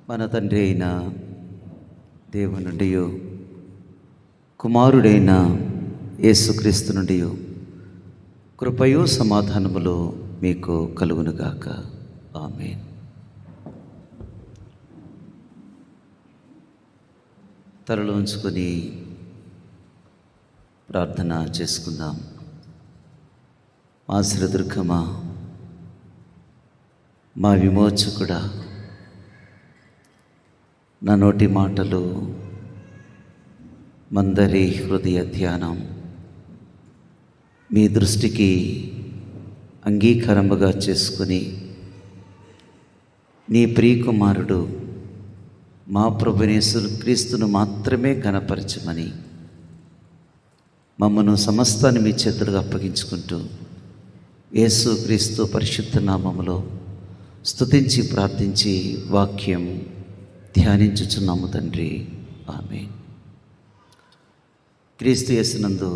మన తండ్రి అయిన దేవుని నుండి కుమారుడైన యేసుక్రీస్తు నుండి కృపయు సమాధానములు మీకు కలుగునుగాక. ఆమేన్. తలలు ఉంచుకొని ప్రార్థన చేసుకుందాం. మా శ్రీదుర్గమా, మా విమోచకుడా, నా నోటి మాటలు, మందరి హృదయ ధ్యానం మీ దృష్టికి అంగీకారముగా చేసుకుని నీ ప్రియకుమారుడు మా ప్రభువైన యేసుక్రీస్తును మాత్రమే ఘనపరచమని మమ్మను సమస్తాన్ని మీ చేతులుగా అప్పగించుకుంటూ యేసుక్రీస్తు పరిశుద్ధ నామములో స్తుతించి ప్రార్థించి వాక్యం ధ్యానించుచున్నాము తండ్రి. ఆమేన్. క్రీస్తు యేసునందు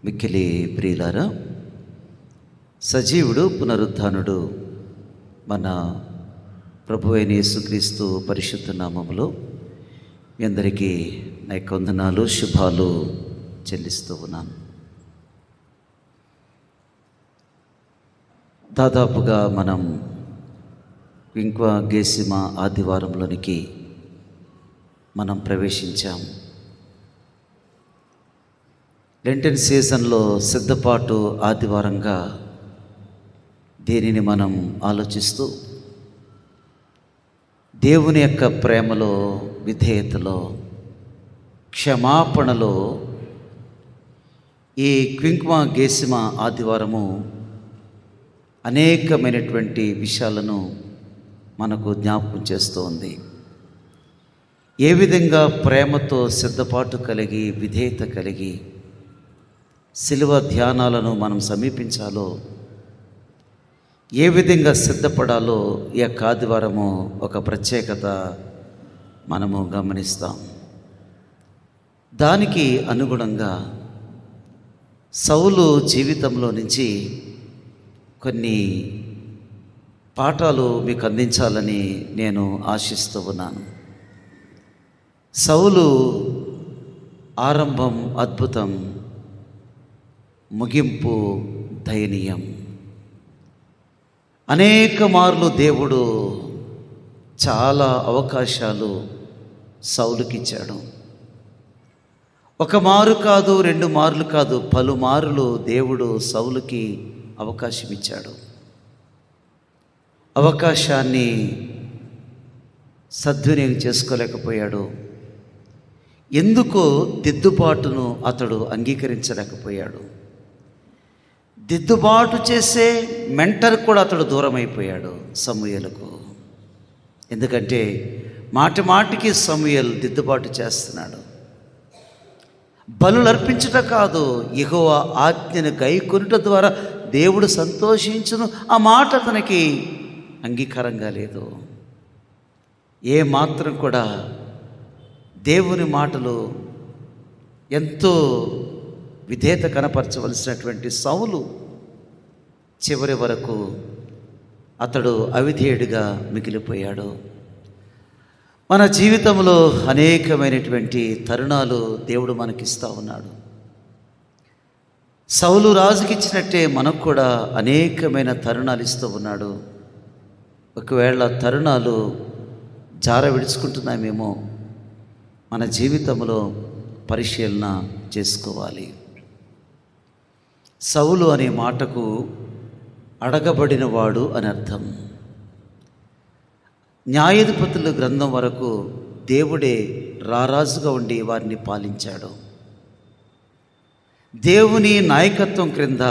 మిక్కిలి ప్రియులారా, సజీవుడు పునరుద్ధానుడు మన ప్రభువైన యేసుక్రీస్తు పరిశుద్ధ నామములో మీ అందరికీ నా యొక్క వందనాలు, శుభాలు చెల్లిస్తూ ఉన్నాను. దాదాపుగా మనం క్వింక్వాగేసిమా ఆదివారంలోనికి మనం ప్రవేశించాం. లెంటెన్ సీజన్లో సిద్ధపాటు ఆదివారంగా దీనిని మనం ఆలోచిస్తూ దేవుని యొక్క ప్రేమలో, విధేయతలో, క్షమాపణలో ఈ క్వింక్వాగేసిమా ఆదివారము అనేకమైనటువంటి విషయాలను మనకు జ్ఞాపకం చేస్తూ ఉంది. ఏ విధంగా ప్రేమతో సిద్ధపాటు కలిగి, విధేయత కలిగి శిలువ ధ్యానాలను మనం సమీపించాలో, ఏ విధంగా సిద్ధపడాలో ఈ యొక్క ఆదివారము ఒక ప్రత్యేకత మనము గమనిస్తాం. దానికి అనుగుణంగా సౌలు జీవితంలో నుంచి కొన్ని పాఠాలు మీకు అందించాలని నేను ఆశిస్తూ ఉన్నాను. సౌలు ఆరంభం అద్భుతం, ముగింపు దయనీయం. అనేక మార్లు దేవుడు చాలా అవకాశాలు సౌలుకి ఇచ్చాడు. ఒక మారు కాదు, రెండు మార్లు కాదు, పలుమార్లు దేవుడు సౌలుకి అవకాశం ఇచ్చాడు. అవకాశాన్ని సద్వినియోగం చేసుకోలేకపోయాడు. ఎందుకో దిద్దుబాటును అతడు అంగీకరించలేకపోయాడు. దిద్దుబాటు చేసే మెంటర్ కూడా అతడు దూరం అయిపోయాడు సమూయేలుకు. ఎందుకంటే మాటి మాటికి సమూయేలు దిద్దుబాటు చేస్తున్నాడు. బలులు అర్పించుట కాదు, యెహోవా ఆజ్ఞను గైకొనుట ద్వారా దేవుడు సంతోషించును, ఆ మాట అతనికి అంగీకారంగా లేదు. ఏ మాత్రం కూడా దేవుని మాటలు ఎంతో విధేయత కనపరచవలసినటువంటి సౌలు చివరి వరకు అతడు అవిధేయుడిగా మిగిలిపోయాడు. మన జీవితంలో అనేకమైనటువంటి తరుణాలు దేవుడు మనకిస్తూ ఉన్నాడు. సౌలు రాజుకి ఇచ్చినట్టే మనకు కూడా అనేకమైన తరుణాలు ఇస్తూ ఉన్నాడు. ఒకవేళ తరుణాలు జార విడుచుకుంటున్నామేమో మన జీవితంలో పరిశీలన చేసుకోవాలి. సౌలు అనే మాటకు అడగబడినవాడు అని అర్థం. న్యాయాధిపతుల గ్రంథం వరకు దేవుడే రారాజుగా ఉండి వారిని పాలించాడు. దేవుని నాయకత్వం క్రింద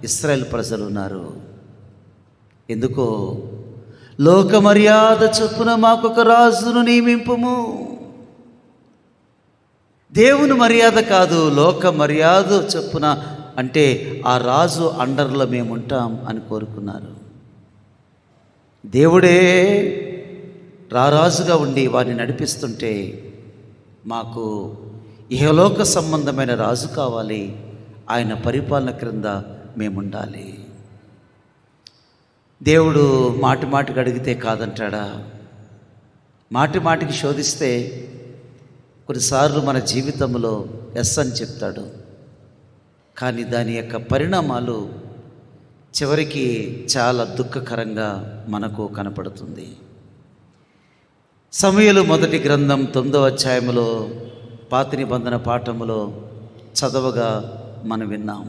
ఇశ్రాయేలు ప్రజలు ఉన్నారు. ఎందుకో లోక మర్యాద చొప్పున మాకొక రాజును నియమింపుము. దేవుని మర్యాద కాదు, లోక మర్యాద చొప్పున, అంటే ఆ రాజు అండర్లో మేముంటాం అని కోరుకున్నారు. దేవుడే రారాజుగా ఉండి వారిని నడిపిస్తుంటే మాకు ఇహలోక సంబంధమైన రాజు కావాలి, ఆయన పరిపాలన క్రింద మేముండాలి. దేవుడు మాటి మాటికి అడిగితే కాదంటాడా? మాటి మాటికి శోధిస్తే కొన్నిసార్లు మన జీవితంలో ఎస్ అని చెప్తాడు, కానీ దాని యొక్క పరిణామాలు చివరికి చాలా దుఃఖకరంగా మనకు కనపడుతుంది. సమూయేలు మొదటి గ్రంథం 9వ అధ్యాయములో పాత నిబంధన పాఠములో చదవగా మనం విన్నాం.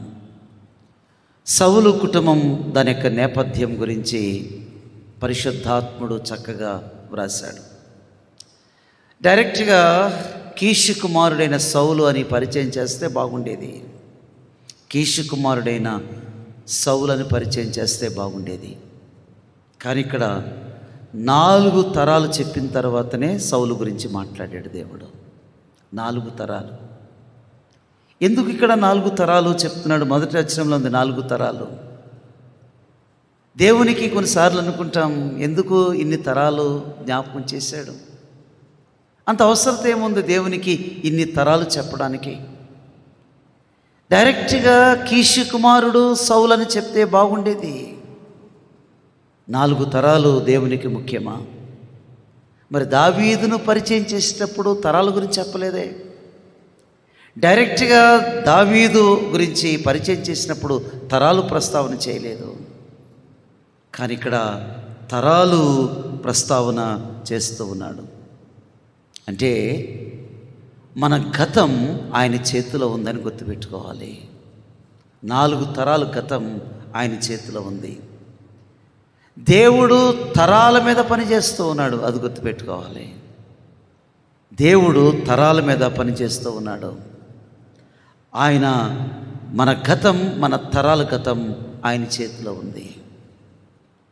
సౌలు కుటుంబం దాని యొక్క నేపథ్యం గురించి పరిశుద్ధాత్ముడు చక్కగా వ్రాశాడు. డైరెక్ట్గా కీషు కుమారుడైన సౌలు అని పరిచయం చేస్తే బాగుండేది. కీషు కుమారుడైన సౌలు అని పరిచయం చేస్తే బాగుండేది. కానీ ఇక్కడ 4 తరాలు చెప్పిన తర్వాతనే సౌలు గురించి మాట్లాడాడు దేవుడు. 4 తరాలు. ఎందుకు ఇక్కడ 4 తరాలు చెప్తున్నాడు? మొదటి వచనంలో ఉంది 4 తరాలు. దేవునికి కొన్నిసార్లు అనుకుంటాం, ఎందుకు ఇన్ని తరాలు జ్ఞాపకం చేశాడు? అంత అవసరత ఏముంది దేవునికి ఇన్ని తరాలు చెప్పడానికి? డైరెక్ట్గా కీషు కుమారుడు సౌలు అని చెప్తే బాగుండేది. 4 తరాలు దేవునికి ముఖ్యమా? మరి దావీదును పరిచయం చేసేటప్పుడు తరాల గురించి చెప్పలేదే. డైరెక్ట్గా దావీదు గురించి పరిచయం చేసినప్పుడు తరాలు ప్రస్తావన చేయలేదు. కానీ ఇక్కడ తరాలు ప్రస్తావన చేస్తూ ఉన్నాడు. అంటే మన గతం ఆయన చేతిలో ఉందని గుర్తుపెట్టుకోవాలి. 4 తరాలు గతం ఆయన చేతిలో ఉంది. దేవుడు తరాల మీద పనిచేస్తూ ఉన్నాడు, అది గుర్తుపెట్టుకోవాలి. దేవుడు తరాల మీద పనిచేస్తూ ఉన్నాడు. ఆయన మన గతం, మన తరాల గతం ఆయన చేతిలో ఉంది.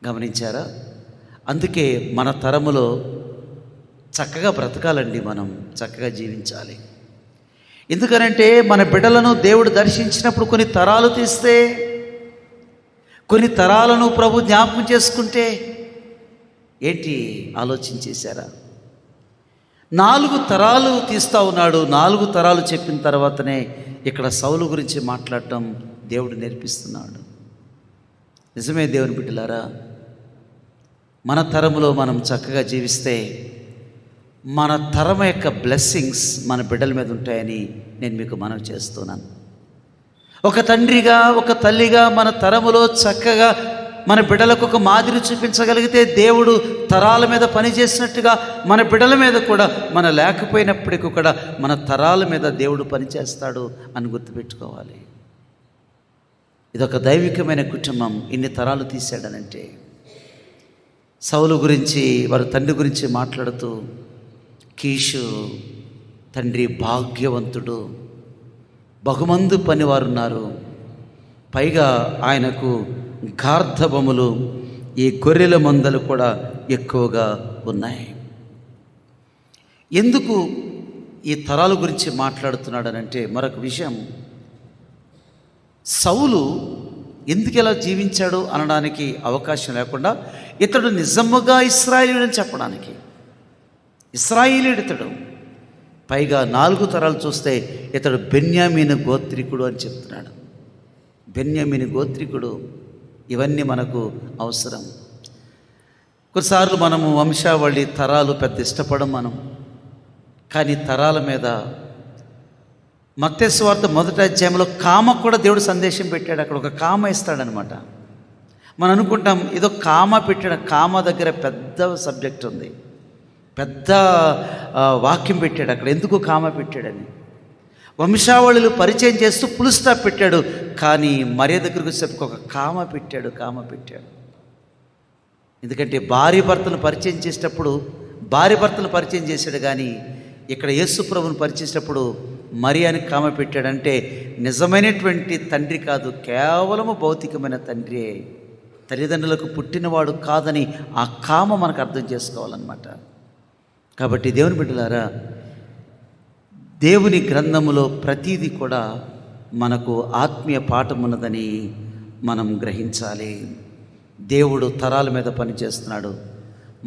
గమనించారా? అందుకే మన తరములో చక్కగా బ్రతకాలండి, మనం చక్కగా జీవించాలి. ఎందుకనంటే మన బిడ్డలను దేవుడు దర్శించినప్పుడు కొన్ని తరాలు తీస్తే, కొన్ని తరాలను ప్రభు జ్ఞాపకం చేసుకుంటే ఏంటి ఆలోచించేశారా? 4 తరాలు తీస్తూ ఉన్నాడు. 4 తరాలు చెప్పిన తర్వాతనే ఇక్కడ సౌలు గురించి మాట్లాడటం దేవుడు నేర్పిస్తున్నాడు. నిజమే దేవుని బిడ్డలారా, మన తరములో మనం చక్కగా జీవిస్తే మన తరం యొక్క బ్లెస్సింగ్స్ మన బిడ్డల మీద ఉంటాయని నేను మీకు మనవి చేస్తున్నాను. ఒక తండ్రిగా, ఒక తల్లిగా మన తరములో చక్కగా మన బిడ్డలకు ఒక మాదిరి చూపించగలిగితే దేవుడు తరాల మీద పనిచేసినట్టుగా మన బిడ్డల మీద కూడా, మన లేకపోయినప్పటికీ కూడా మన తరాల మీద దేవుడు పనిచేస్తాడు అని గుర్తుపెట్టుకోవాలి. ఇదొక దైవికమైన కుటుంబం. ఇన్ని తరాలు తీశాడనంటే సౌలు గురించి, వారి తండ్రి గురించి మాట్లాడుతూ, కీషు తండ్రి భాగ్యవంతుడు, బహుమంది పనివారున్నారు, పైగా ఆయనకు గార్ధబములు, ఈ గొర్రెల మందలు కూడా ఎక్కువగా ఉన్నాయి. ఎందుకు ఈ తరాల గురించి మాట్లాడుతున్నాడనంటే మరొక విషయం, సౌలు ఎందుకు ఎలా జీవించాడు అనడానికి అవకాశం లేకుండా ఇతడు నిజముగా ఇశ్రాయేలీయుడని చెప్పడానికి. ఇశ్రాయేలీయుడు ఇతడు, పైగా 4 తరాలు చూస్తే ఇతడు బెన్యామీను గోత్రికుడు అని చెప్తున్నాడు. బెన్యామీను గోత్రికుడు. ఇవన్నీ మనకు అవసరం. కొన్నిసార్లు మనము వంశావళి తరాలు పెద్ద ఇష్టపడం మనం, కానీ తరాల మీద మత్తయి సువార్త 1వ అధ్యాయంలో కామ కూడా దేవుడు సందేశం పెట్టాడు. అక్కడ ఒక కామ ఇస్తాడనమాట. మనం అనుకుంటాం ఏదో కామ పెట్టాడు. కామ దగ్గర పెద్ద సబ్జెక్ట్ ఉంది, పెద్ద వాక్యం పెట్టాడు అక్కడ. ఎందుకు కామ పెట్టాడని వంశావళులు పరిచయం చేస్తూ ఫుల్ స్టాప్ పెట్టాడు. కానీ మర్యాద దగ్గరకు వచ్చేసరికి ఒక కామ పెట్టాడు. ఎందుకంటే భార్య భర్తను పరిచయం చేసేటప్పుడు భార్య భర్తను పరిచయం చేశాడు, కానీ ఇక్కడ యేసు ప్రభువును పరిచయించేటప్పుడు మరియాని కామ పెట్టాడంటే నిజమైనటువంటి తండ్రి కాదు, కేవలము భౌతికమైన తండ్రి, తల్లిదండ్రులకు పుట్టినవాడు కాదని ఆ కామ మనకు అర్థం చేసుకోవాలన్నమాట. కాబట్టి దేవుని బిడ్డలారా, దేవుని గ్రంథములో ప్రతీది కూడా మనకు ఆత్మీయ పాఠం ఉన్నదని మనం గ్రహించాలి. దేవుడు తరాల మీద పనిచేస్తున్నాడు.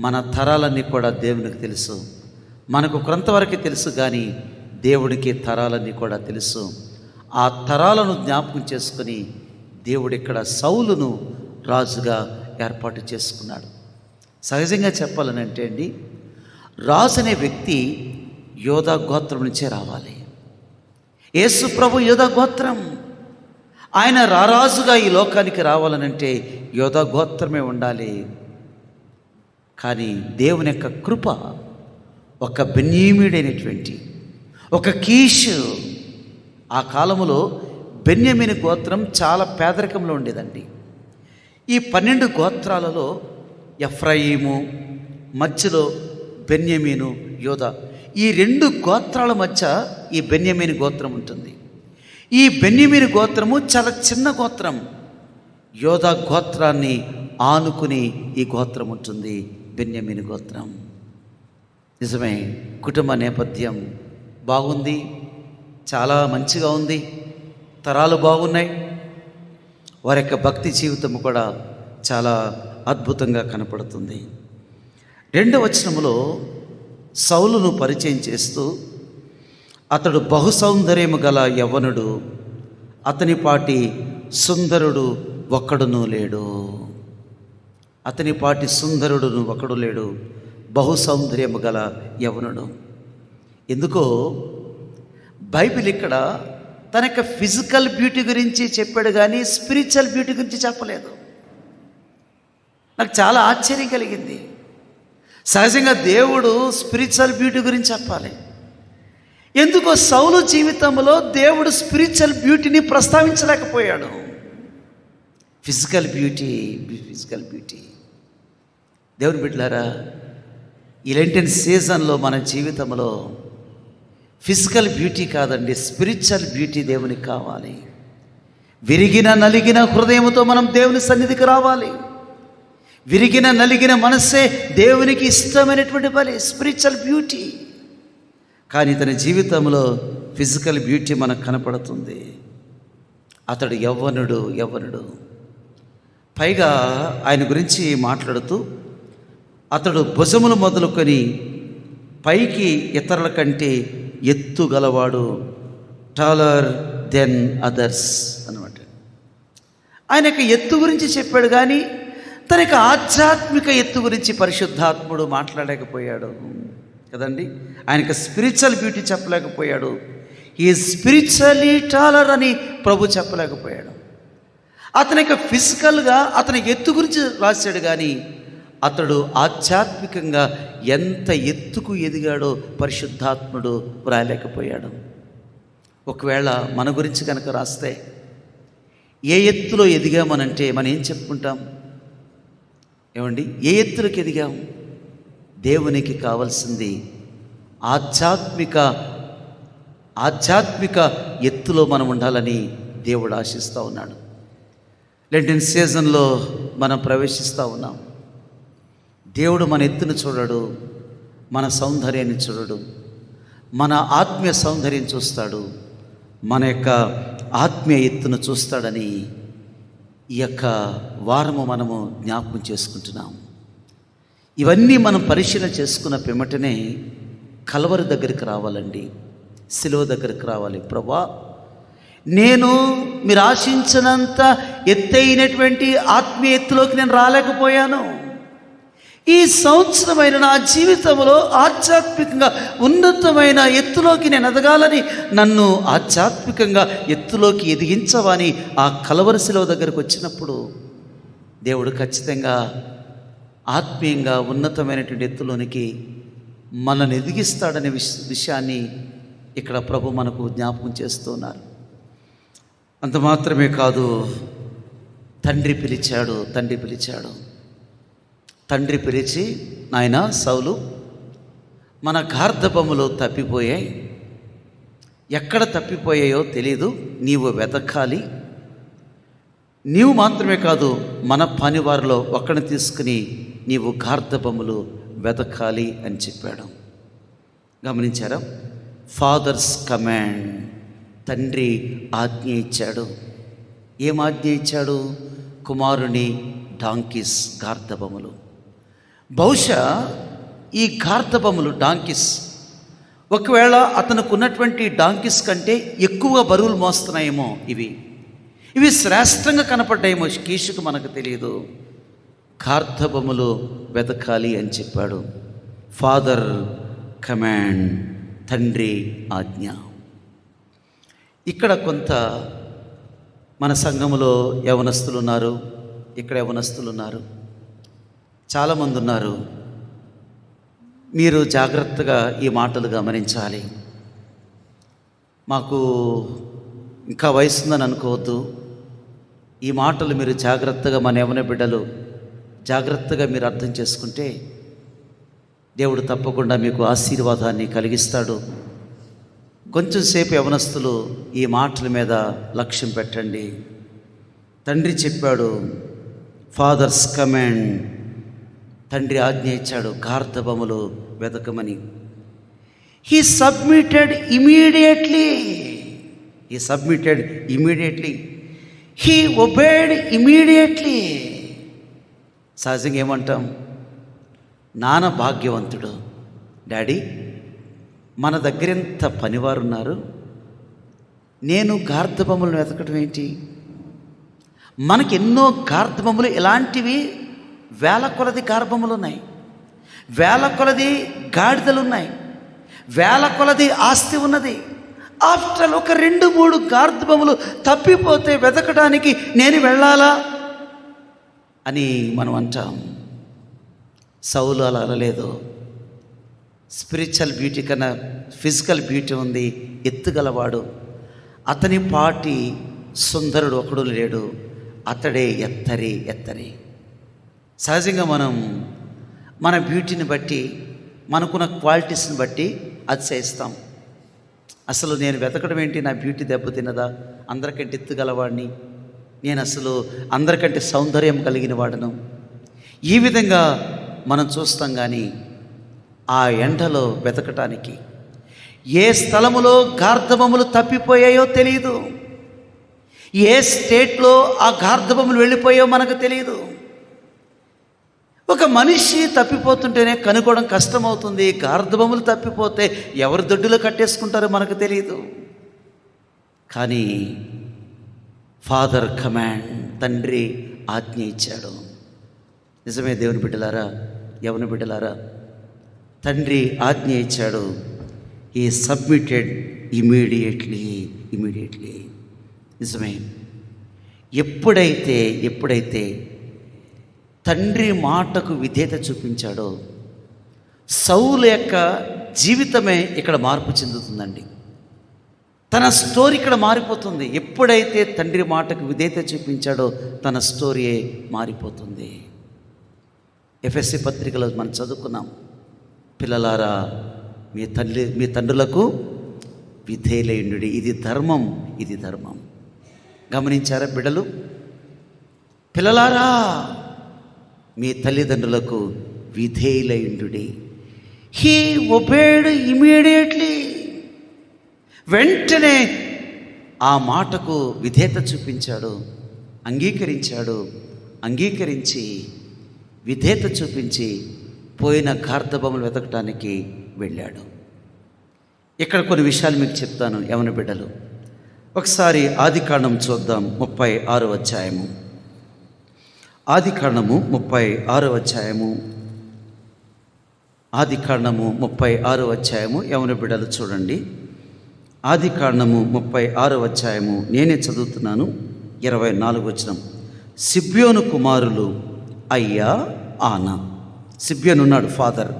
మన తరాలన్నీ కూడా దేవునికి తెలుసు. మనకు కొంతవరకు తెలుసు, కానీ దేవుడికి తరాలన్నీ కూడా తెలుసు. ఆ తరాలను జ్ఞాపకం చేసుకుని దేవుడు ఇక్కడ సౌలును రాజుగా ఏర్పాటు చేసుకున్నాడు. సహజంగా చెప్పాలనంటే అండి, రాజు అనే వ్యక్తి యోధా గోత్రం నుంచే రావాలి. యేసు ప్రభు యోధా గోత్రం. ఆయన రారాజుగా ఈ లోకానికి రావాలనంటే యోధా గోత్రమే ఉండాలి. కానీ దేవుని యొక్క కృప ఒక బెన్యామీనైనటువంటి ఒక కీషు. ఆ కాలములో బెన్యామీను గోత్రం చాలా పేదరికంలో ఉండేదండి. ఈ 12 గోత్రాలలో ఎఫ్రాయిము, మధ్యలో బెన్యామీను, యోధా, ఈ 2 గోత్రాల మధ్య ఈ బెన్యామీను గోత్రం ఉంటుంది. ఈ బెన్యామీను గోత్రము చాలా చిన్న గోత్రం. యోధా గోత్రాన్ని ఆనుకుని ఈ గోత్రం ఉంటుంది, బెన్యామీను గోత్రం. నిజమే, కుటుంబ నేపథ్యం బాగుంది, చాలా మంచిగా ఉంది, తరాలు బాగున్నాయి. వారి యొక్క భక్తి జీవితం కూడా చాలా అద్భుతంగా కనపడుతుంది. 2వ వచనములో సౌలును పరిచయం చేస్తూ, అతడు బహు సౌందర్యము గల యవ్వనుడు, అతని పాటి సుందరుడు ఒక్కడునూ లేడు. అతని పాటి సుందరుడును ఒకడు లేడు, బహు సౌందర్యము గల యవ్వనుడు. ఎందుకో బైబిల్ ఇక్కడ తన యొక్క ఫిజికల్ బ్యూటీ గురించి చెప్పాడు కానీ స్పిరిచువల్ బ్యూటీ గురించి చెప్పలేదు. నాకు చాలా ఆశ్చర్యం కలిగింది. సహజంగా దేవుడు స్పిరిచువల్ బ్యూటీ గురించి చెప్పాలి. ఎందుకో సౌలు జీవితంలో దేవుడు స్పిరిచువల్ బ్యూటీని ప్రస్తావించలేకపోయాడు. Physical beauty. దేవుని బిడ్డలారా, ఈ లెంటెన్ సీజన్లో మన జీవితంలో ఫిజికల్ బ్యూటీ కాదండి, స్పిరిచువల్ బ్యూటీ దేవునికి కావాలి. విరిగిన నలిగిన హృదయంతో మనం దేవుని సన్నిధికి రావాలి. విరిగిన నలిగిన మనస్సే దేవునికి ఇష్టమైనటువంటి బలి, స్పిరిచువల్ బ్యూటీ. కానీ తన జీవితంలో ఫిజికల్ బ్యూటీ మనకు కనపడుతుంది. అతడు యవ్వనుడు. పైగా ఆయన గురించి మాట్లాడుతూ, అతడు భుజములు మొదలుకొని పైకి ఇతరుల కంటే ఎత్తు గలవాడు, టాలర్ దెన్ అదర్స్ అన్నమాట. ఆయన యొక్క ఎత్తు గురించి చెప్పాడు కానీ తన యొక్క ఆధ్యాత్మిక ఎత్తు గురించి పరిశుద్ధాత్ముడు మాట్లాడలేకపోయాడు కదండి. ఆయనకు స్పిరిచువల్ బ్యూటీ చెప్పలేకపోయాడు. ఈ స్పిరిచువల్లీ టాలర్ అని ప్రభు చెప్పలేకపోయాడు. అతని యొక్క ఫిజికల్గా అతని ఎత్తు గురించి రాశాడు కానీ అతడు ఆధ్యాత్మికంగా ఎంత ఎత్తుకు ఎదిగాడో పరిశుద్ధాత్ముడు వ్రాయలేకపోయాడు. ఒకవేళ మన గురించి కనుక రాస్తే ఏ ఎత్తులో ఎదిగామనంటే మనం ఏం చెప్పుకుంటాం? ఏమండి, ఏ ఎత్తులకు ఎదిగాం? దేవునికి కావాల్సింది ఆధ్యాత్మిక ఎత్తులో మనం ఉండాలని దేవుడు ఆశిస్తూ ఉన్నాడు. లెంటెన్ సీజన్లో మనం ప్రవేశిస్తూ ఉన్నాం. దేవుడు మన ఎత్తును చూడడు, మన సౌందర్యాన్ని చూడడు, మన ఆత్మీయ సౌందర్యం చూస్తాడు, మన యొక్క ఆత్మీయ ఎత్తును చూస్తాడని ఈ యొక్క వారము మనము జ్ఞాపకం చేసుకుంటున్నాం. ఇవన్నీ మనం పరిశీలన చేసుకున్న పిమ్మటనే కల్వరి దగ్గరికి రావాలండి, సిలువ దగ్గరికి రావాలి. ప్రభువా, నేను మీరు ఆశించినంత ఎత్తైనటువంటి ఆత్మీయ ఎత్తులోకి నేను రాలేకపోయాను. ఈ సంవత్సరమైన నా జీవితంలో ఆధ్యాత్మికంగా ఉన్నతమైన ఎత్తులోకి నేను ఎదగాలని నన్ను ఆధ్యాత్మికంగా ఎత్తులోకి ఎదిగించవని ఆ కల్వరి శిలువ దగ్గరకు వచ్చినప్పుడు దేవుడు ఖచ్చితంగా ఆత్మీయంగా ఉన్నతమైనటువంటి ఎత్తులోనికి మనల్ని ఎదిగిస్తాడనే విషయాన్ని ఇక్కడ ప్రభు మనకు జ్ఞాపకం చేస్తున్నారు. అంత మాత్రమే కాదు, తండ్రి పిలిచి, నాయనా సౌలు, మన గార్ధబములు తప్పిపోయాయి, ఎక్కడ తప్పిపోయాయో తెలీదు, నీవు వెతకాలి. నీవు మాత్రమే కాదు, మన పనివారిలో ఒకరిని తీసుకుని నీవు గార్ధబములు వెతకాలి అని చెప్పాడు. గమనించారా? Father's command. తండ్రి ఆజ్ఞ ఇచ్చాడు. ఏం ఆజ్ఞ ఇచ్చాడు? కుమారుని డాంకీస్, గార్ధబములు. బహుశా ఈ గార్ధబములు, డాంకీస్, ఒకవేళ అతనికి ఉన్నటువంటి డాంకీస్ కంటే ఎక్కువ బరువులు మోస్తున్నాయేమో. ఇవి శ్రేష్టంగా కనపడ్డాయేమో కీషుకు, మనకు తెలియదు. గార్ధబములు వెతకాలి అని చెప్పాడు. ఫాదర్ కమాండ్, తండ్రి ఆజ్ఞ. ఇక్కడ కొంత మన సంఘములో యవనస్తులు ఉన్నారు, ఇక్కడ యవనస్తులు ఉన్నారు, చాలామంది ఉన్నారు. మీరు జాగ్రత్తగా ఈ మాటలు గమనించాలి. మాకు ఇంకా వయసు ఉందని అనుకోవద్దు. ఈ మాటలు మీరు జాగ్రత్తగా, మన యవన బిడ్డలు జాగ్రత్తగా మీరు అర్థం చేసుకుంటే దేవుడు తప్పకుండా మీకు ఆశీర్వాదాన్ని కలిగిస్తాడు. కొంచెం సేపు యవనస్తులు ఈ మాటల మీద లక్ష్యం పెట్టండి. తండ్రి చెప్పాడు, ఫాదర్స్ కమాండ్, తండ్రి ఆజ్ఞ ఇచ్చాడు, గార్ధబములు వెతకమని. He submitted immediately, he obeyed immediately. సహజంగా ఏమంటాం, నాన్న భాగ్యవంతుడు, డాడీ మన దగ్గర ఎంత పనివారు ఉన్నారు, నేను గార్ధబొమ్మలను వెతకడం ఏంటి? మనకి ఎన్నో గార్ధబొమ్మలు, ఇలాంటివి వేల కొలది గార్ధబొమ్మలు ఉన్నాయి, వేల కొలది గాడిదలు ఉన్నాయి, వేల కొలది ఆస్తి ఉన్నది. ఆఫ్టర్ ఒక 2-3 గార్ధబొమ్మలు తప్పిపోతే వెతకడానికి నేను వెళ్ళాలా అని మనం అంటాం. సౌలు అలా అనలేదు. స్పిరిచువల్ బ్యూటీ కన్నా ఫిజికల్ బ్యూటీ ఉంది, ఎత్తుగలవాడు. అతని పాటి సుందరుడు ఒకడు లేడు, అతడే ఎత్తరి. సహజంగా మనం మన బ్యూటీని బట్టి, మనకున్న క్వాలిటీస్ని బట్టి అతిశయిస్తాం. అసలు నేను వెతకడం ఏంటి, నా బ్యూటీ దెబ్బతిన్నదా, అందరికంటే ఎత్తుగలవాడిని, నేను అసలు అందరికంటే సౌందర్యం కలిగిన వాడను, ఈ విధంగా మనం చూస్తాం. కానీ ఆ ఎండలో వెతకటానికి ఏ స్థలములో గార్ధబొమ్మలు తప్పిపోయాయో తెలియదు, ఏ స్టేట్లో ఆ గార్ధబొమ్మలు వెళ్ళిపోయాయో మనకు తెలియదు. ఒక మనిషి తప్పిపోతుంటేనే కనుక్కోవడం కష్టమవుతుంది. గార్ధబొమ్మలు తప్పిపోతే ఎవరి దొడ్డులో కట్టేసుకుంటారో మనకు తెలియదు. కానీ ఫాదర్ కమాండ్, తండ్రి ఆజ్ఞ ఇచ్చాడు. నిజమే దేవుని బిడ్డలారా, యవన బిడ్డలారా, తండ్రి ఆజ్ఞ ఇచ్చాడు. ఈ సబ్మిటెడ్ ఇమీడియట్లీ. నిజమే. ఎప్పుడైతే తండ్రి మాటకు విధేయత చూపించాడో సౌలు యొక్క జీవితమే ఇక్కడ మార్పు చెందుతుందండి. తన స్టోరీ ఇక్కడ మారిపోతుంది. ఎప్పుడైతే తండ్రి మాటకు విధేయత చూపించాడో తన స్టోరీయే మారిపోతుంది. ఎఫెసీ పత్రికలో మనం చదువుకున్నాం, పిల్లలారా మీ తండ్రులకు విధేయులయుండుడి, ఇది ధర్మం. గమనించారా బిడ్డలు? పిల్లలారా మీ తల్లిదండ్రులకు విధేయులయుండుడి. He obeyed immediately. వెంటనే ఆ మాటకు విధేయత చూపించాడు, అంగీకరించి విధేయత చూపించి పోయిన గార్ధబొమ్మలు వెతకటానికి వెళ్ళాడు. ఇక్కడ కొన్ని విషయాలు మీకు చెప్తాను యవన బిడ్డలు. ఒకసారి ఆదికాండం చూద్దాం, 36వ అధ్యాయము. ఆదికాండము 36వ అధ్యాయము. యవన బిడ్డలు చూడండి. ఆదికాండము 36వ అధ్యాయము నేనే చదువుతున్నాను. 24వ వచనం. సిబ్యోను కుమారులు అయ్యా, ఆనా. సిబ్యోను ఉన్నాడు ఫాదర్,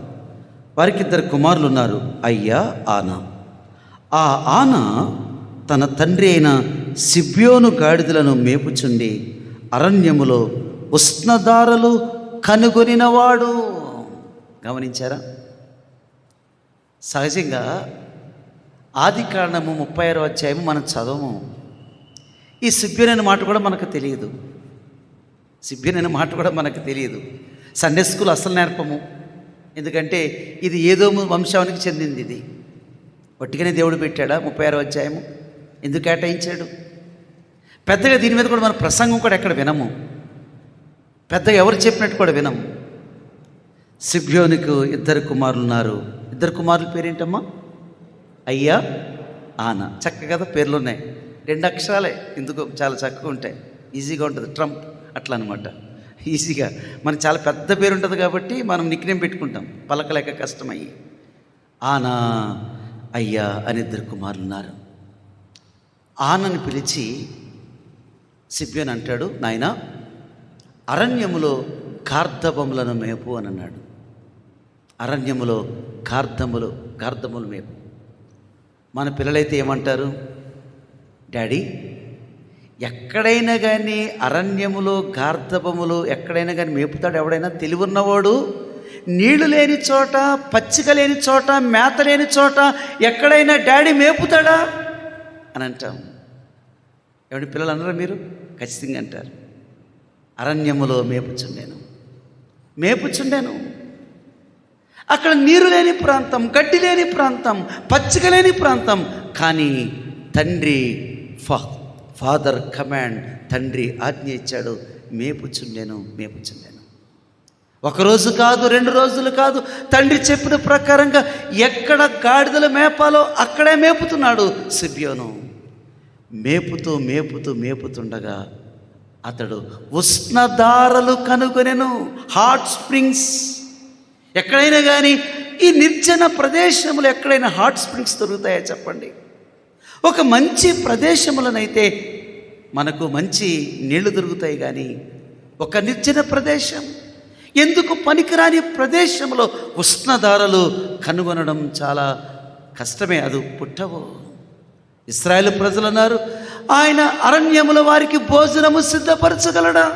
వారికి 2 కుమారులు ఉన్నారు, అయ్యా, ఆనా. ఆ ఆనా తన తండ్రి అయిన సిబ్యోను గాడిదలను మేపుచుండి అరణ్యములో ఉష్ణధారలు కనుగొనినవాడు. గమనించారా? సహజంగా ఆదికాండము 36వ అధ్యాయము మనం చదవము. ఈ సిబ్యోను అనే మాట కూడా మనకు తెలియదు. సండే స్కూల్ అసలు నేర్పము. ఎందుకంటే ఇది ఏదో వంశానికి చెందింది. ఇది ఒట్టిగానే దేవుడు పెట్టాడా 36వ అధ్యాయము? ఎందుకు కేటాయించాడు? పెద్దగా దీని మీద కూడా మన ప్రసంగం కూడా ఎక్కడ వినము, పెద్దగా ఎవరు చెప్పినట్టు కూడా వినము. సిబ్యోనుకు 2 కుమారులు ఉన్నారు. 2 కుమారుల పేరేంటమ్మా? అయ్యా, ఆనా. చక్కగా కదా పేర్లు ఉన్నాయి, 2 అక్షరాలే, ఎందుకు చాలా చక్కగా ఉంటాయి, ఈజీగా ఉంటుంది. ట్రంప్ అట్లా అనమాట. ఈజీగా మనకు చాలా పెద్ద పేరు ఉంటుంది కాబట్టి మనం నిక్నేమ్ పెట్టుకుంటాం, పలకలేక కష్టమయ్యి. ఆనా అయ్యా అని 2 కుమారులు ఉన్నారు. ఆనని పిలిచి సిబ్యోను అంటాడు, నాయనా అరణ్యములో గార్ధబములను మేపు అని అన్నాడు. అరణ్యములో గార్ధములు మేపు. మన పిల్లలైతే ఏమంటారు, డాడీ ఎక్కడైనా కానీ అరణ్యములో గార్ధబములు ఎక్కడైనా కానీ మేపుతాడు ఎవడైనా? తెలివున్నవాడు నీళ్లు లేని చోట, పచ్చిక లేని చోట, మేత లేని చోట ఎక్కడైనా డాడీ మేపుతాడా అని అంటాం. ఎవడి పిల్లలు అన్నారా మీరు? ఖచ్చితంగా అంటారు. అరణ్యములో మేపుచుండెను. అక్కడ నీరు లేని ప్రాంతం, గడ్డి లేని ప్రాంతం, పచ్చిక లేని ప్రాంతం. కానీ తండ్రి ఫాదర్ కమాండ్, తండ్రి ఆజ్ఞ ఇచ్చాడు, మేపుచుండెను. 1 రోజు కాదు, 2 రోజులు కాదు, తండ్రి చెప్పిన ప్రకారంగా ఎక్కడ గాడిదలు మేపాలో అక్కడే మేపుతున్నాడు సిబ్యోను. మేపుతుండగా అతడు ఉష్ణధారలు కనుగొనెను. Hot springs. ఎక్కడైనా కానీ ఈ నిర్జన ప్రదేశములు ఎక్కడైనా హాట్ స్ప్రింగ్స్ దొరుకుతాయా చెప్పండి? ఒక మంచి ప్రదేశములనైతే మనకు మంచి నీళ్లు దొరుకుతాయి, కానీ ఒక నిర్జన ప్రదేశం, ఎందుకు పనికిరాని ప్రదేశంలో ఉష్ణధారలు కనుగొనడం చాలా కష్టమే, అది పుట్టవు. ఇశ్రాయేలు ప్రజలు అన్నారు, ఆయన అరణ్యముల వారికి భోజనము సిద్ధపరచగలడా?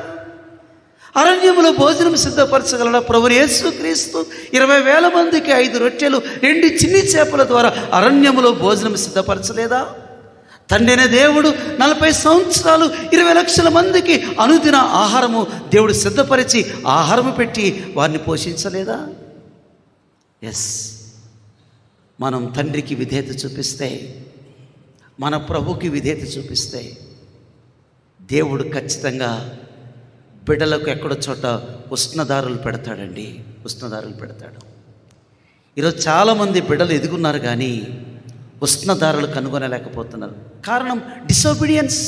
అరణ్యములో భోజనం సిద్ధపరచగలడా? ప్రభువు యేసుక్రీస్తు 20,000 మందికి 5 రొట్టెలు 2 చిన్ని చేపల ద్వారా అరణ్యములో భోజనం సిద్ధపరచలేదా? తండ్రి అనే దేవుడు 40 సంవత్సరాలు 20 లక్షల మందికి అనుదిన ఆహారము దేవుడు సిద్ధపరిచి ఆహారము పెట్టి వారిని పోషించలేదా? ఎస్, మనం తండ్రికి విధేయత చూపిస్తే, మన ప్రభుకి విధేయత చూపిస్తే దేవుడు ఖచ్చితంగా బిడ్డలకు ఎక్కడో చోట ఉష్ణధారలు పెడతాడండి. ఈరోజు చాలామంది బిడ్డలు ఎదుగున్నారు, కానీ ఉష్ణధారలు కనుగొనలేకపోతున్నారు. కారణం డిసోబీడియన్స్.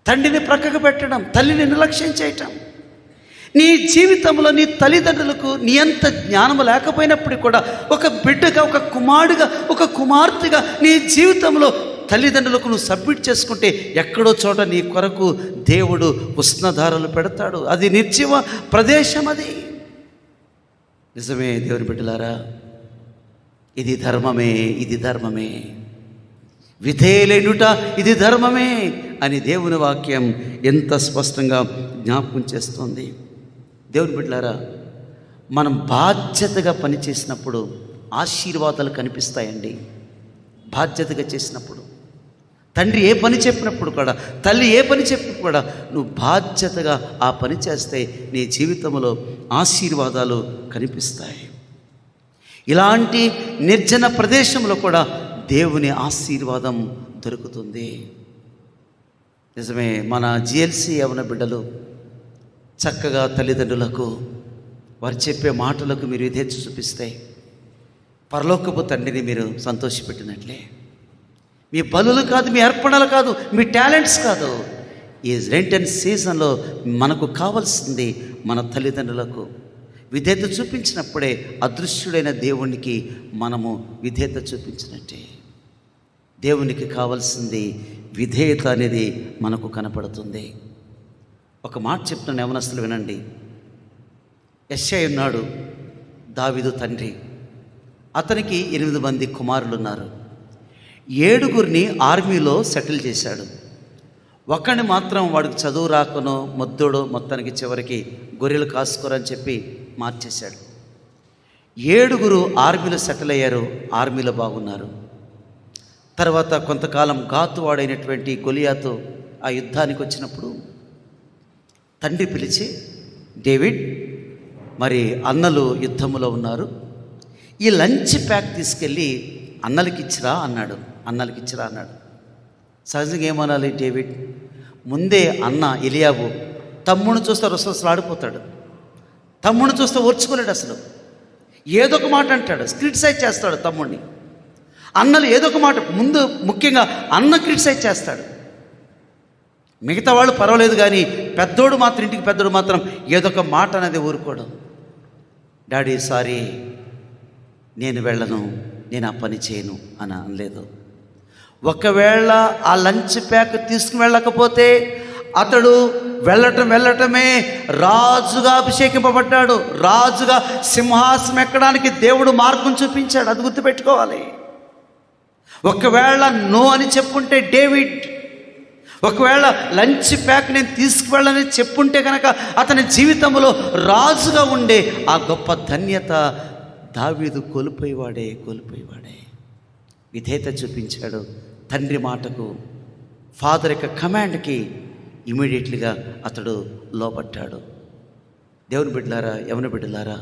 తండ్రిని ప్రక్కకు పెట్టడం, తల్లిని నిర్లక్ష్యం చేయటం. నీ జీవితంలో నీ తల్లిదండ్రులకు నీ అంత జ్ఞానం లేకపోయినప్పటికీ కూడా ఒక బిడ్డగా, ఒక కుమారుడిగా, ఒక కుమార్తెగా నీ జీవితంలో తల్లిదండ్రులకు నువ్వు సబ్మిట్ చేసుకుంటే ఎక్కడో చోట నీ కొరకు దేవుడు ఉష్ణధారలు పెడతాడు. అది నిర్జీవ ప్రదేశం. అది నిజమే దేవుని బిడ్డలారా, ఇది ధర్మమే, విధేయులైనట ఇది ధర్మమే అని దేవుని వాక్యం ఎంత స్పష్టంగా జ్ఞాపకం చేస్తుంది. దేవుని బిడ్డలారా, మనం బాధ్యతగా పనిచేసినప్పుడు ఆశీర్వాదాలు కనిపిస్తాయండి. బాధ్యతగా చేసినప్పుడు, తండ్రి ఏ పని చెప్పినప్పుడు కూడా, తల్లి ఏ పని చెప్పినప్పుడు కూడా నువ్వు బాధ్యతగా ఆ పని చేస్తే నీ జీవితంలో ఆశీర్వాదాలు కనిపిస్తాయి. ఇలాంటి నిర్జన ప్రదేశంలో కూడా దేవుని ఆశీర్వాదం దొరుకుతుంది. నిజమే, మన జిఎల్సి యవన బిడ్డలు చక్కగా తల్లిదండ్రులకు వారు చెప్పే మాటలకు మీరు విధేయత చూపిస్తే పరలోకపు తండ్రిని మీరు సంతోషపెట్టినట్లే. మీ బలులు కాదు, మీ అర్పణలు కాదు, మీ టాలెంట్స్ కాదు, ఈ లెంటెన్ సీజన్లో మనకు కావాల్సింది మన తల్లిదండ్రులకు విధేయత చూపించినప్పుడే అదృశ్యుడైన దేవునికి మనము విధేయత చూపించినట్టే. దేవునికి కావాల్సింది విధేయత అనేది మనకు కనపడుతుంది. ఒక మాట చెప్తున్న యవనస్తులు వినండి. యెషయా ఉన్నాడు, దావీదు తండ్రి. అతనికి 8 మంది కుమారులు ఉన్నారు. 7గురిని ఆర్మీలో సెటిల్ చేశాడు. ఒకడిని మాత్రం వాడికి చదువు రాకనో మొద్దుడో మొత్తానికి చివరికి గొర్రెలు కాసుకోరని చెప్పి మార్చేశాడు. 7గురు ఆర్మీలో సెటిల్ అయ్యారు, ఆర్మీలో బాగున్నారు. తర్వాత కొంతకాలం గాతువాడైనటువంటి గొలియాతు ఆ యుద్ధానికి వచ్చినప్పుడు తండ్రి పిలిచి, డేవిడ్, మరి అన్నలు యుద్ధములో ఉన్నారు, ఈ లంచ్ ప్యాక్ తీసుకెళ్ళి అన్నలకిచ్చిరా అన్నాడు. సహజంగా ఏమనాలి డేవిడ్? ముందే అన్న ఎలియాబు తమ్ముడిని చూస్తే రసరసలు ఆడిపోతాడు. తమ్ముడిని చూస్తే ఓర్చుకోలేడు. అసలు ఏదో ఒక మాట అంటాడు, క్రిటిసైజ్ చేస్తాడు తమ్ముడిని. అన్నలు ఏదో ఒక మాట, ముందు ముఖ్యంగా అన్న క్రిటిసైజ్ చేస్తాడు. మిగతా వాళ్ళు పర్వాలేదు, కానీ పెద్దోడు మాత్రం, ఇంటికి పెద్దోడు మాత్రం ఏదో ఒక మాట అనేది ఊరుకోవడం. డాడీ సారీ, నేను వెళ్ళను, నేను ఆ పని చేయను అని అనలేదు. ఒకవేళ ఆ లంచ్ ప్యాక్ తీసుకుని వెళ్ళకపోతే అతడు వెళ్ళటమే రాజుగా అభిషేకింపబడ్డాడు. రాజుగా సింహాసనం ఎక్కడానికి దేవుడు మార్గం చూపించాడు. అది గుర్తుపెట్టుకోవాలి. ఒకవేళ నో అని చెప్పుంటే డేవిడ్, ఒకవేళ లంచ్ ప్యాక్ నేను తీసుకువెళ్ళని చెప్పుంటే కనుక అతని జీవితంలో రాజుగా ఉండే ఆ గొప్ప ధన్యత దావీదు కోల్పోయేవాడే. విధేయత చూపించాడు తండ్రి మాటకు, ఫాదర్ యొక్క కమాండ్కి ఇమీడియట్లీగా అతడు లోబడ్డాడు. దేవుని బిడ్డలారా, యవన బిడ్డలారా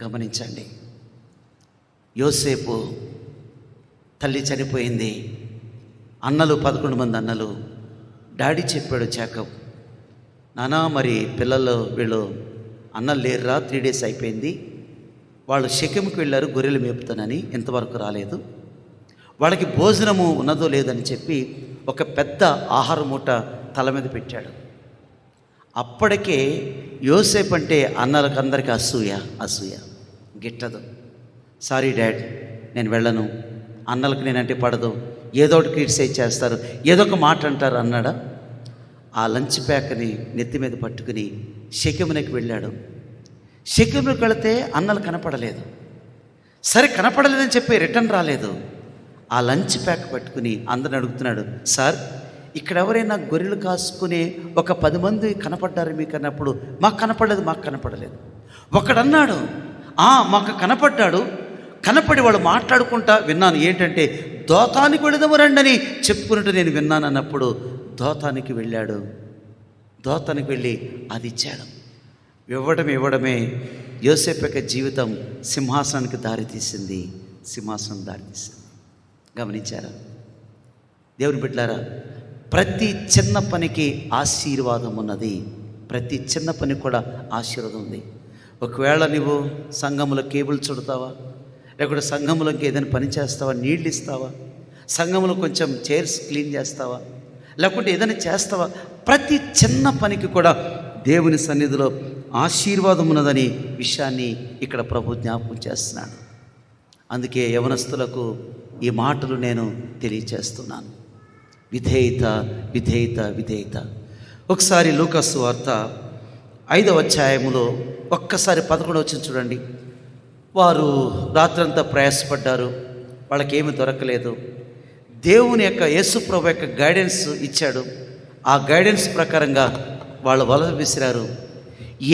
గమనించండి. యోసేపు తల్లి చనిపోయింది, అన్నలు 11 మంది అన్నలు. డాడీ చెప్పాడు జాకబ్, నానా మరి పిల్లలు వీళ్ళు అన్నలు లేరురా, 3 days అయిపోయింది, వాళ్ళు షెకెముకి వెళ్ళారు గొర్రెలు మేపుతానని, ఇంతవరకు రాలేదు, వాళ్ళకి భోజనము ఉన్నదో లేదని చెప్పి ఒక పెద్ద ఆహార మూట తల మీద పెట్టాడు. అప్పటికే యోసేపు అంటే అన్నలకందరికీ అసూయ గిట్టదు. సారీ డాడ్, నేను వెళ్ళను, అన్నలకు నేనంటే పడదు, ఏదో ఒకటి క్రిటిసైజ్ చేస్తారు, ఏదో ఒక మాట అంటారు అన్నాడా. ఆ లంచ్ ప్యాక్ని నెత్తి మీద పట్టుకుని షెకెమునకి వెళ్ళాడు. షెకెమునకి వెళితే అన్నలు కనపడలేదు. సరే కనపడలేదని చెప్పి రిటర్న్ రాలేదు. ఆ లంచ్ ప్యాక్ పట్టుకుని అందరిని అడుగుతున్నాడు, సార్ ఇక్కడ ఎవరైనా గొర్రెలు కాసుకునే ఒక 10 మంది కనపడ్డారు మీకు అన్నప్పుడు, మాకు కనపడలేదు. ఒకడన్నాడు, మాకు కనపడ్డాడు, కనపడి వాళ్ళు మాట్లాడుకుంటా విన్నాను, ఏంటంటే దోతానికి వెళదాము రండి అని చెప్పుకున్నట్టు నేను విన్నాను అన్నప్పుడు దోతానికి వెళ్ళాడు. దోతానికి వెళ్ళి అది ఇచ్చాడు. ఇవ్వడమే యోసేపు యొక్క జీవితం సింహాసనానికి దారితీసింది. గమనించారా దేవుని బిడ్డలారా? ప్రతి చిన్న పనికి ఆశీర్వాదం ఉన్నది. ప్రతి చిన్న పని కూడా ఆశీర్వాదం ఉంది. ఒకవేళ నువ్వు సంఘంలో కేబుల్ చుడతావా, లేకుంటే సంఘంలోకి ఏదైనా పని చేస్తావా, నీళ్ళు ఇస్తావా, సంఘంలో కొంచెం చైర్స్ క్లీన్ చేస్తావా, లేకుంటే ఏదైనా చేస్తావా, ప్రతి చిన్న పనికి కూడా దేవుని సన్నిధిలో ఆశీర్వాదం ఉన్నదని విషయాన్ని ఇక్కడ ప్రభు జ్ఞాపకం చేస్తున్నాడు. అందుకే యవనస్తులకు ఈ మాటలు నేను తెలియచేస్తున్నాను. విధేయత. ఒకసారి లూకాసు వార్త 5వ అధ్యాయములో ఒక్కసారి 11వ వచనం చూడండి. వారు రాత్రంతా ప్రయాసపడ్డారు, వాళ్ళకేమీ దొరకలేదు. దేవుని యొక్క యేసుప్రభు యొక్క గైడెన్స్ ఇచ్చాడు. ఆ గైడెన్స్ ప్రకారంగా వాళ్ళు వల విసిరారు.